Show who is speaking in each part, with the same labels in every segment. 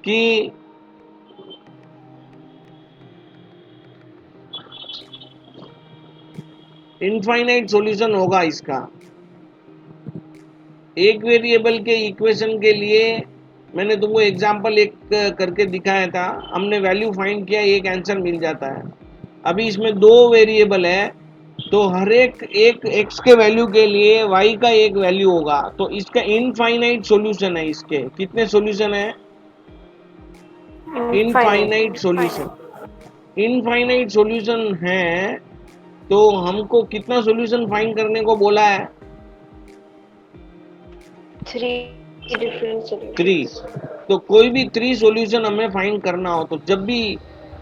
Speaker 1: कि infinite solution होगा इसका। एक वेरिएबल के इक्वेशन के लिए मैंने तुमको एग्जांपल एक करके दिखाया था, हमने वैल्यू फाइंड किया, एक आंसर मिल जाता है। अभी इसमें दो वेरिएबल है, तो हर एक x के वैल्यू के लिए y का एक वैल्यू होगा, तो इसका इनफाइनाइट सॉल्यूशन है। इसके कितने सॉल्यूशन है? Infinite solution. इनफाइनाइट सॉल्यूशन है, तो हमको कितना सॉल्यूशन फाइंड करने को बोला है? 3। तो कोई भी 3 सॉल्यूशन हमें फाइंड करना हो, तो जब भी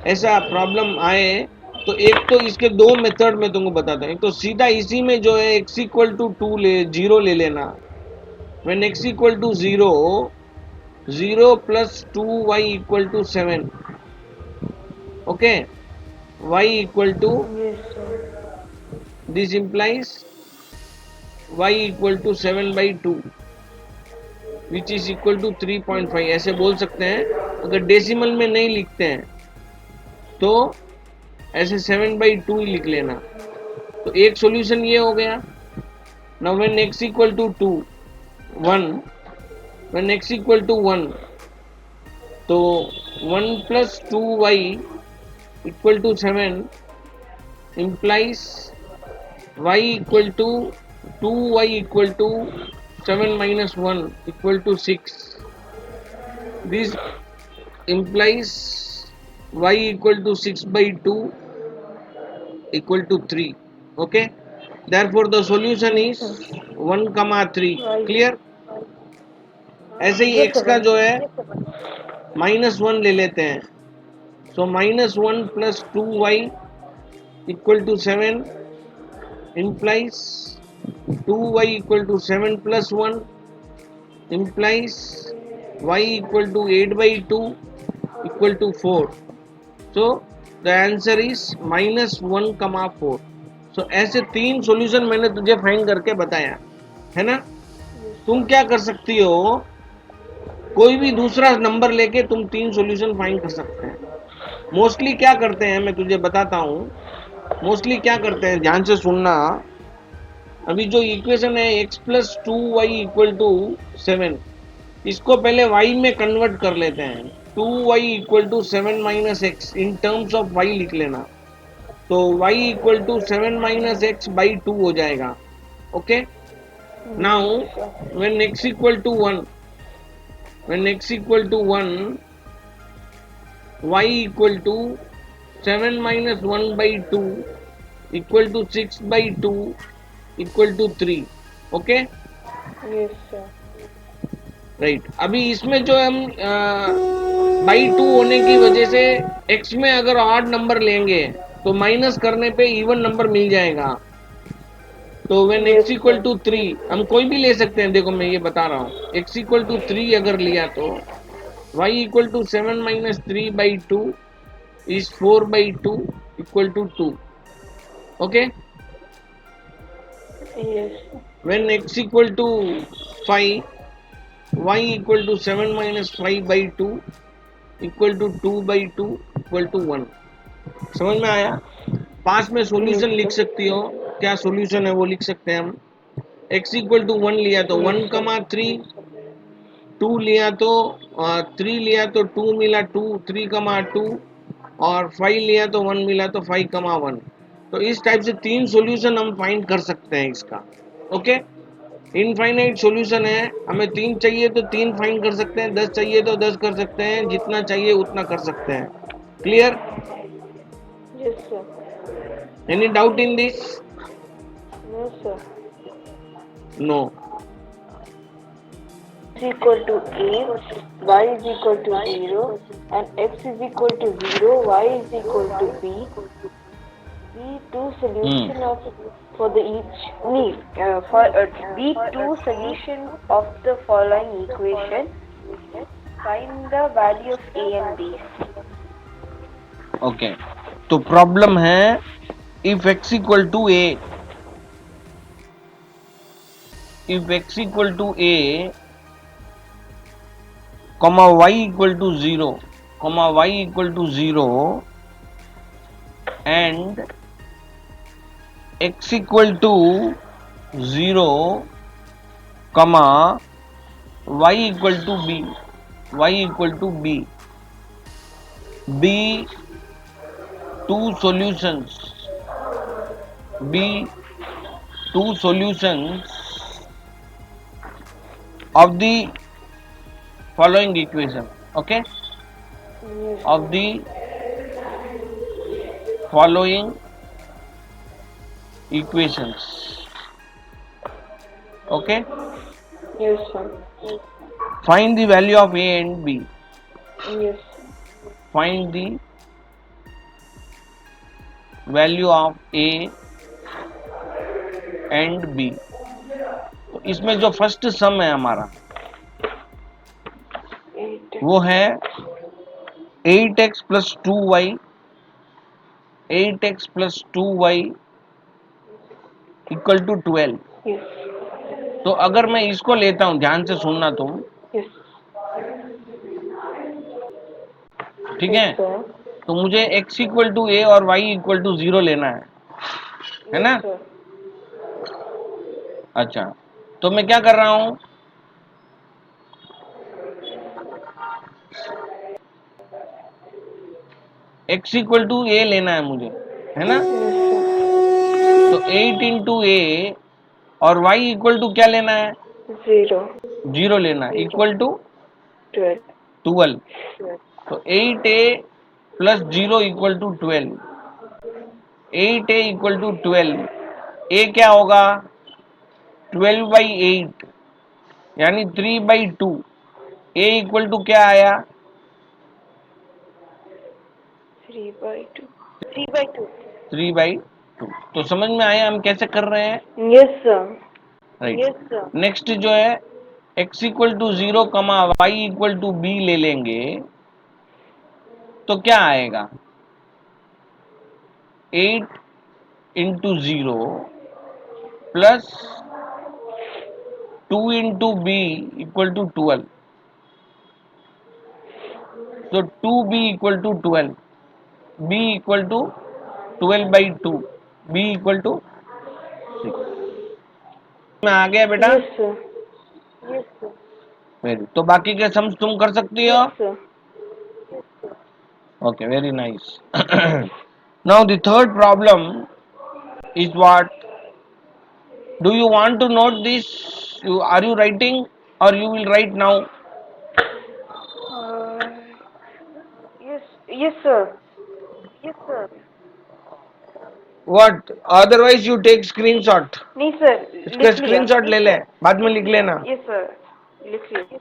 Speaker 1: ऐसा प्रॉब्लम आए, तो एक तो इसके दो मेथड में तुमको बताता हूँ। एक तो सीधा इसी में जो है x इक्वल टू 2 0 ले लेना। When x equal to 0, 0 plus 2y equal to 7। Okay, y equal to, this implies y equal to 7/2 which is equal to 3.5। ऐसे बोल सकते हैं। अगर डेसिमल में नहीं लिखते हैं तो ऐसे 7/2 ही लिख लेना। तो एक सॉल्यूशन ये हो गया। Now when x equal to 2 1, when x equal to 1, तो 1 plus 2y equal to 7 implies y equal to 2y equal to 7 minus 1 equal to 6. This implies y equal to 6/2 equal to 3. Okay, therefore the solution is 1,3. Clear? ऐसे ही x का जो है -1 ले लेते हैं। So -1 plus 2y equal to 7 implies 2y equal to 7 plus 1 implies y equal to 8/2 equal to 4. So the answer is -1,4. So ऐसे 3 solution मैंने तुझे फाइंड करके बताया है ना। तुम क्या कर सकती हो, कोई भी दूसरा नंबर लेके तुम 3 सॉल्यूशन फाइंड कर सकते हैं। मोस्टली क्या करते हैं, मैं तुझे बताता हूँ। मोस्टली क्या करते हैं, ध्यान से सुनना। अभी जो इक्वेशन है x plus 2y equal to 7, इसको पहले y में कन्वर्ट कर लेते हैं। 2y equal to 7 minus x, in terms of y लिख लेना। तो y equal to 7 minus x by 2 हो जाएगा। Okay, now when x equal to 1, when x equal to 1, y equal to 7 minus 1/2 equal to 6/2 equal to 3। Okay, right. अभी इसमें जो हम by 2 होने की वजह से x में अगर ऑड नंबर लेंगे तो माइनस करने पे इवन नंबर मिल जाएगा। तो व्हेन x इक्वल टू 3, हम कोई भी ले सकते हैं। देखो मैं ये बता रहा हूँ, x इक्वल टू 3 अगर लिया तो y equal to 7 minus 3/2 is 4/2 equal to 2। Okay, when x equal to 5, y equal to 7 minus 5/2 equal to 2/2 equal to 1। समझ में आया? पास में सॉल्यूशन लिख सकती हो, क्या सॉल्यूशन है वो लिख सकते हैं हम। x इक्वल टू 1 लिया तो 1,3, 2 लिया तो 3 लिया तो 2 मिला, 3,2, और 5 लिया तो 1 मिला, तो 5,1। तो इस टाइप से 3 सॉल्यूशन हम फाइंड कर सकते हैं इसका। ओके, इनफाइनाइट सॉल्यूशन है, हमें 3 चाहिए तो 3 फाइंड कर सकते हैं, 10 चाहिए तो 10 कर सकते हैं, जितना चाहिए उतना कर सकते हैं। Clear?
Speaker 2: Yes, sir.
Speaker 1: Any doubt in this?
Speaker 2: No, sir.
Speaker 1: No.
Speaker 2: Is equal to a, y is equal to 0, and x is equal to 0, y is equal to b. The two solution of for the each the two solution of the following equation. Find the value of a and b.
Speaker 1: Okay, तो problem है if x equal to a, if x equal to a, comma y equal to 0, comma y equal to 0, and x equal to 0, comma y equal to b, y equal to b, b two solutions, b two solutions of the following equation. Okay,
Speaker 2: Yes,
Speaker 1: of the following equations. Okay,
Speaker 2: yes, sir.
Speaker 1: find the value of a and b.
Speaker 2: Yes,
Speaker 1: Find the value of a and b. तो इसमें जो first सम है हमारा
Speaker 2: 8.
Speaker 1: वो है 8x plus 2y, 8x plus 2y equal to 12.
Speaker 2: Yes,
Speaker 1: तो अगर मैं इसको लेता हूं, ध्यान से सुनना तुम,
Speaker 2: yes,
Speaker 1: ठीक
Speaker 2: yes,
Speaker 1: है,
Speaker 2: sir.
Speaker 1: तो मुझे x इक्वल टू ए और y इक्वल टू 0 लेना है
Speaker 2: Yes,
Speaker 1: ना?
Speaker 2: sir.
Speaker 1: अच्छा, तो मैं क्या कर रहा हूं, x इक्वल टू ए लेना है मुझे, है ना?
Speaker 2: Yes, sir.
Speaker 1: तो 8 इंटू ए और y इक्वल टू क्या लेना है,
Speaker 2: 0,
Speaker 1: 0 लेना है, इक्वल टू
Speaker 2: 12.
Speaker 1: 12. तो 8a plus 0 equal to 12, 8a equal to 12, a क्या होगा, 12/8 यानी 3/2. a इक्वल टू क्या आया,
Speaker 2: 3/2.
Speaker 1: 3/2. तो समझ में आया हम कैसे कर रहे हैं,
Speaker 2: Yes, sir.
Speaker 1: राइट. नेक्स्ट जो है x इक्वल टू 0, कमा y इक्वल टू b ले लेंगे, तो क्या आएगा, 8 into 0 plus 2 into b equal to 12. So 2b equal to 12, b equal to 12/2, b equal to 6. में आ गया बेटा,
Speaker 2: Yes, sir.
Speaker 1: वेरी. तो बाकी के सम्स तुम कर सकती हो.
Speaker 2: Yes, sir.
Speaker 1: Okay, very nice. Now the third problem is what, do you want to note this, you are you writing और you will write now,
Speaker 2: Uh, yes, yes, sir.
Speaker 1: What, otherwise you take screenshot.
Speaker 2: नहीं sir,
Speaker 1: इसका
Speaker 2: लिख लिया.
Speaker 1: Screenshot ले ले, बाद में लिख लेना.
Speaker 2: यस सर, लिख लिया.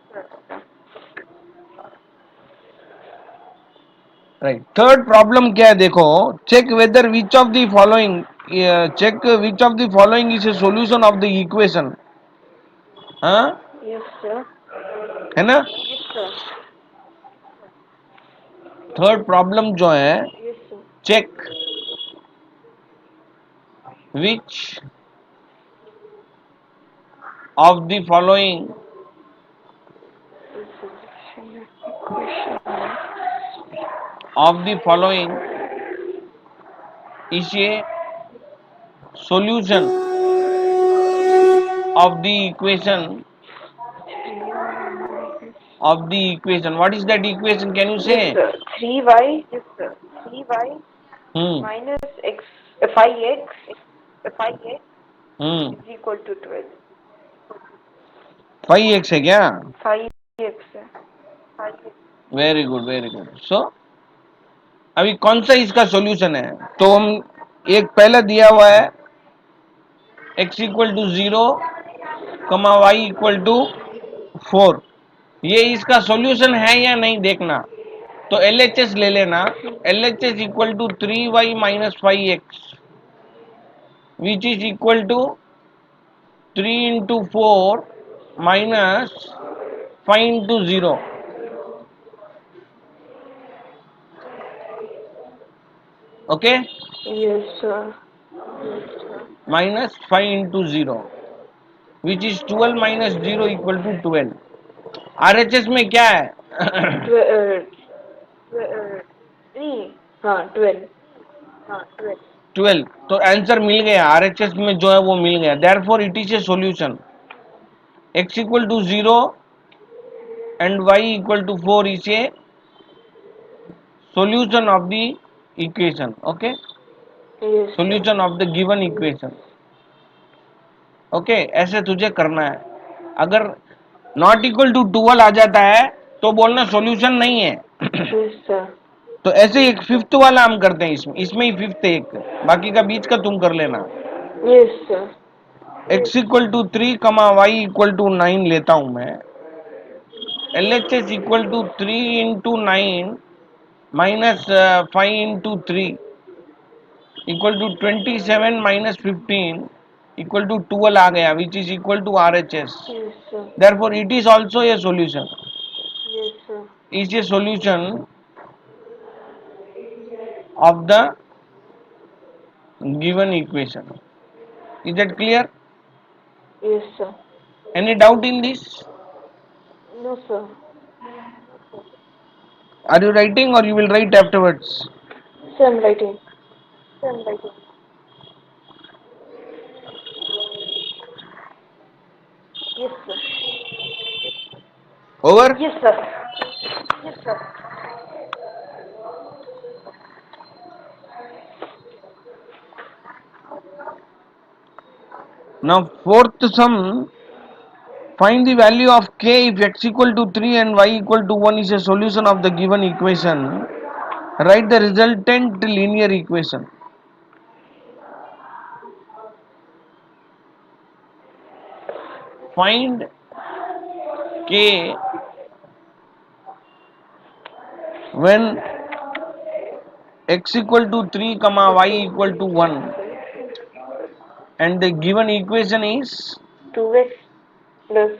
Speaker 1: राइट. थर्ड प्रॉब्लम क्या है देखो, check whether which of the following, check which of the following is a solution of the equation. हाँ,
Speaker 2: यस सर.
Speaker 1: है ना?
Speaker 2: Yes sir.
Speaker 1: थर्ड प्रॉब्लम जो है,
Speaker 2: yes sir.
Speaker 1: Check which of the following of the following is a solution of the equation, of the equation. What is that equation, can you say?
Speaker 2: Yes sir, 3y minus x 5x is equal to 12.
Speaker 1: 5x है क्या?
Speaker 2: 5x है.
Speaker 1: Very good, very good. So अभी कौन सा इसका solution है, तो हम एक पहला दिया हुआ है x इक्वल टू 0, कमा y इक्वल टू 4. ये इसका सॉल्यूशन है या नहीं देखना, तो LHS ले लेना. LHS equal to 3y minus 5x which is equal to 3 into 4 minus 5 into 0. Okay,
Speaker 2: yes sir.
Speaker 1: Minus 5 into 0 which is 12 minus 0 equal to 12. RHS में क्या है,
Speaker 2: हाँ 12।
Speaker 1: 12, तो आंसर मिल गया, आरएचएस में जो है वो मिल गया। Therefore it is a solution. x equal to 0 and y equal to 4 is a solution of the equation. Okay,
Speaker 2: Yes sir.
Speaker 1: solution of the given equation. Okay, ऐसे तुझे करना है। अगर नॉट इक्वल टू 12 आ जाता है तो बोलना सॉल्यूशन नहीं है।
Speaker 2: Yes sir.
Speaker 1: तो ऐसे एक फिफ्थ वाला हम करते हैं, इसमें इसमें ही फिफ्थ एक, बाकी का बीच का तुम कर लेना।
Speaker 2: Yes sir.
Speaker 1: x equal to 3 comma Y equal to 9 लेता हूं मैं। LHS equal to 3 into 9 minus 5 into 3 equal to 27 minus 15 equal to 12 आ गया, which is equal to RHS।
Speaker 2: Yes sir.
Speaker 1: Therefore it is also a solution,
Speaker 2: Yes sir.
Speaker 1: is a solution of the given equation. Is that clear?
Speaker 2: Yes sir.
Speaker 1: Any doubt in this?
Speaker 2: No sir.
Speaker 1: Are you writing or you will write afterwards?
Speaker 2: Sir, I'm writing. Yes sir.
Speaker 1: Over?
Speaker 2: Yes sir.
Speaker 1: Now fourth sum, find the value of k if x equal to 3 and y equal to 1 is a solution of the given equation. Write the resultant linear equation. Find k when x equal to 3 comma y equal to 1 and the given equation is
Speaker 2: 2x plus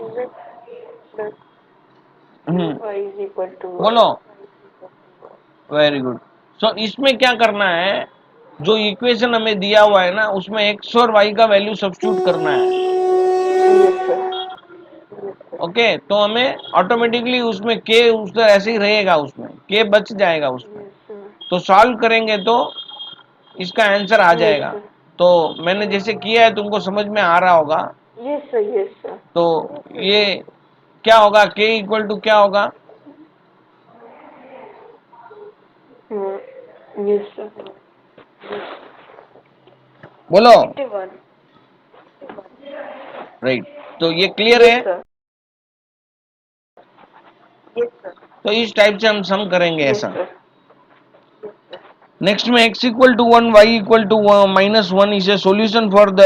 Speaker 1: hmm,
Speaker 2: y is equal to 1.
Speaker 1: बोलो। Very good. सो इसमें क्या करना है, जो equation हमें दिया हुआ है ना उसमें x और y का वैल्यू सब्स्टिट्यूट करना है।
Speaker 2: Yes sir.
Speaker 1: ओके, तो हमें ऑटोमेटिकली उसमें k उस ऐसे ही रहेगा, उसमें k बच जाएगा उसमें।
Speaker 2: Yes sir.
Speaker 1: तो सॉल्व करेंगे तो इसका आंसर आ
Speaker 2: Yes
Speaker 1: जाएगा।
Speaker 2: sir.
Speaker 1: तो मैंने जैसे किया है तुमको समझ में आ रहा होगा।
Speaker 2: Yes sir. Yes sir.
Speaker 1: तो ये क्या होगा, k इक्वल टू क्या होगा,
Speaker 2: Hmm. Yes sir.
Speaker 1: बोलो।
Speaker 2: -1.
Speaker 1: राइट, तो ये क्लियर
Speaker 2: Yes
Speaker 1: है।
Speaker 2: sir.
Speaker 1: तो इस टाइप से हम सम करेंगे
Speaker 2: Yes
Speaker 1: ऐसा।
Speaker 2: sir.
Speaker 1: नेक्स्ट में x equal to 1 y equal to -1 is a solution for the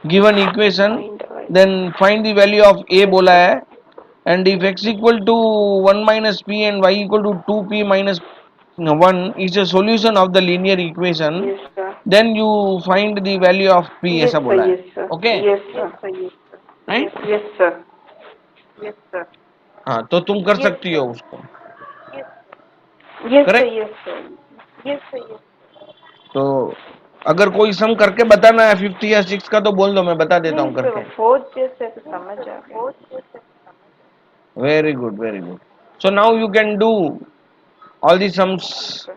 Speaker 1: given equation.
Speaker 2: Find y.
Speaker 1: Then find the value of a
Speaker 2: Yes
Speaker 1: बोला
Speaker 2: sir.
Speaker 1: है। And if x equal to 1 minus p and y equal to 2p minus 1 is a solution of the linear equation,
Speaker 2: Yes sir.
Speaker 1: then you find the value of p,
Speaker 2: Yes
Speaker 1: ऐसा
Speaker 2: sir.
Speaker 1: बोला है।
Speaker 2: Yes sir.
Speaker 1: Okay,
Speaker 2: Yes sir.
Speaker 1: Right.
Speaker 2: Yes sir.
Speaker 1: हाँ, तो तुम कर
Speaker 2: Yes
Speaker 1: सकती
Speaker 2: sir.
Speaker 1: हो उसको,
Speaker 2: Yes sir.
Speaker 1: Correct.
Speaker 2: Yes sir.
Speaker 1: तो अगर कोई सम करके बताना है 5th या 6th का तो बोल दो, मैं बता देता
Speaker 2: नहीं
Speaker 1: हूँ
Speaker 2: सर
Speaker 1: करके।
Speaker 2: फोर्थ जैसे तो समझ आ गया.
Speaker 1: Very good, very good. So now you can do all the sums
Speaker 2: Yes sir.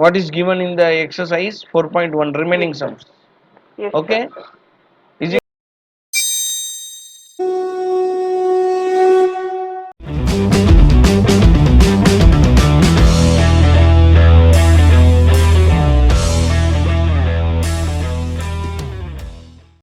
Speaker 1: what is given in the exercise 4.1 remaining
Speaker 2: Yes sir.
Speaker 1: sums.
Speaker 2: Yes sir.
Speaker 1: Okay,